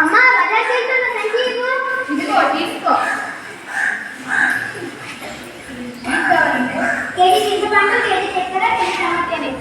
అమ్మా బజార్ చేస్తున్న సంచి ఇదిగో తీసుకో. కేజీ చింతపండు, కేజీ చక్కెర, కేజీ టమాటాలు.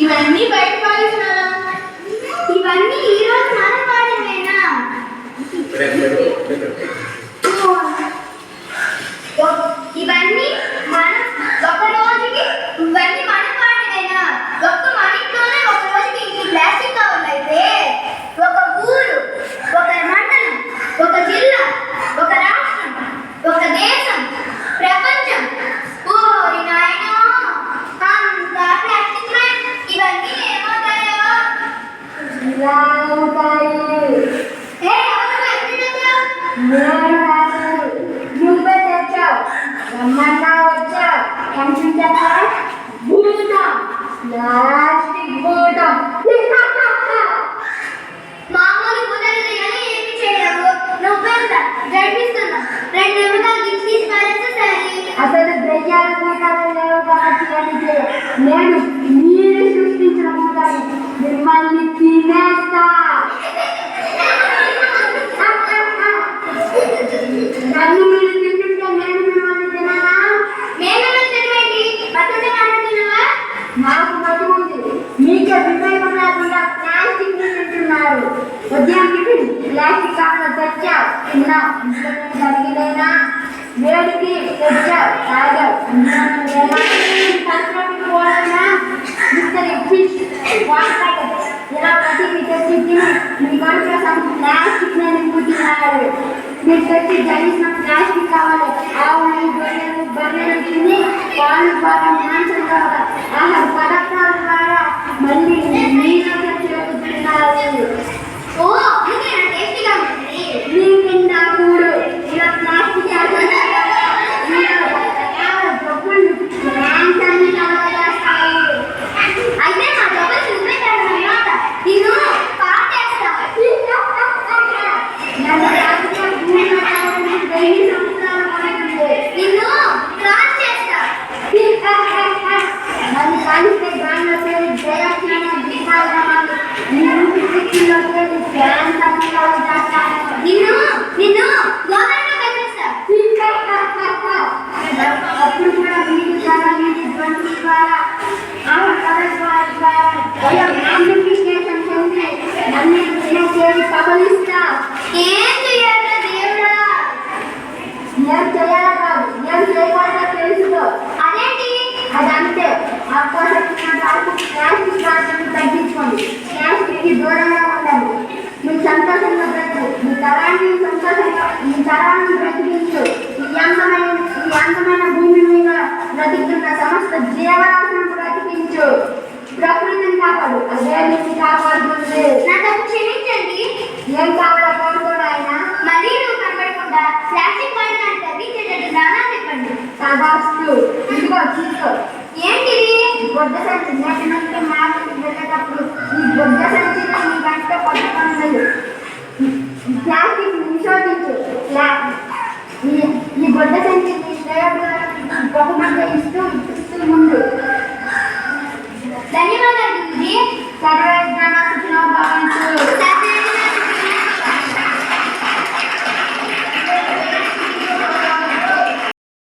ఇవన్నీ బయట పాలిస్తున్నారా? ఇవన్నీ ఈ రోజు మన పాడేనా? ఇవన్నీ మన ఒక రోజుకి ఇవన్నీ మన పాడేనా? ఒక్క మన ఇంట్లోనే ఒక రోజుకి ఇన్ని ప్లాస్టిక్ కవర్లు అయితే ఒక ఊరు, ఒక మండలం, ఒక జిల్లా, ఒక రాష్ట్రం, ఒక దేశం, ప్రపంచం ఓరి నాయనో అంతా ప్లాస్టిక్. ఇవన్నీ ఏమవుతాయో? ఇలా అవుతాయి. నువ్వే తెచ్చావు, రమ్మన్నా వచ్చావు. కనిపించా భూతం, ప్లాస్టిక్ భూతం. మామూలు భూతాలు ఏమి చేయవు. నువ్వెంత గడిపిస్తున్నా 2 నిమిషాలు తీసి పారేస్తే సరే. అసలు దయ్యాల భూతాలు లేవు కాబట్టి నేను మీరు సృష్టించిన భూతాలు మిమ్మల్ని తినేస్తా. నన్ను మీరు తింటుంటే నేను మిమ్మల్ని తినాలా? మాకు బతుకు ఉంది, మీకే వివేకం లేకుండా ప్లాస్టిక్ తింటున్నారు. ఉదయం టిఫిన్ ప్లాస్టిక్ కవర్లు తెచ్చావు, తిన్నావు. ఇంట్లో జరిగిలేనా? వేడికి తెచ్చావు, తాగావు. ఇలా ప్రతికి తెచ్చి తిని మీ కడుపు ప్లాస్టిక్ నింపుతున్నారు. మీరు తెచ్చి జరించిన ప్లాస్టిక్ కావాలి. ఆవులు, గొర్రెలు, బర్రెలు తిని పాలు ద్వారా మాంసం ద్వారా ఆహార పదార్థాల ద్వారా మళ్ళీ మీరు చేరుతున్నారు. ఓ టేస్టీగా ఉంటుంది. మీరు తిన్నా కూడు ఇలా ప్లాస్టిక్ అయితే మా డబ్బులు చూపెట్టారన్నమాట. నేను పాటేస్తా. నిన్ను క్రాస్ చేస్తా. నన్ను కలిస్తే గాల్లో పేరు జయక్షణ విశాలమాలు. నిన్ను గోదావరిలో కలిపిస్తా. అప్పుడు కూడా మీరు చాలా నీటి ధ్వంసం ద్వారా కబలిస్తా. ఏం చెయ్యాలా దేవుడా? ఏం చేయాలా కాదు, ఏం చేయకూడదో తెలుసుకో. అదేంటి? అదంతే. ప్లాస్టిక్ వాడటం తగ్గించుకోండి. ప్లాస్టిక్ కి దూరంగా ఉండండి. మీ సంతోషంగా బ్రతుకు. మీ తరాన్ని సంతోషంగా, మీ తరాన్ని బ్రతికించు. ఈ అందమైన భూమి బ్రతికుతున్న సమస్త జీవరాశులను బ్రతికించు. ప్రకృతిని కాపాడు, అదే నీకు కాపాడుతుంది. నా తప్పు క్షమించండి. ఏం కావాలో కోరుకోడు ఆయన. మళ్ళీ నువ్వు కనబడకుండా ప్లాస్టిక్ వాడకాన్ని తగ్గించేటట్టు దానాలు ఇవ్వండి. తదాస్తు.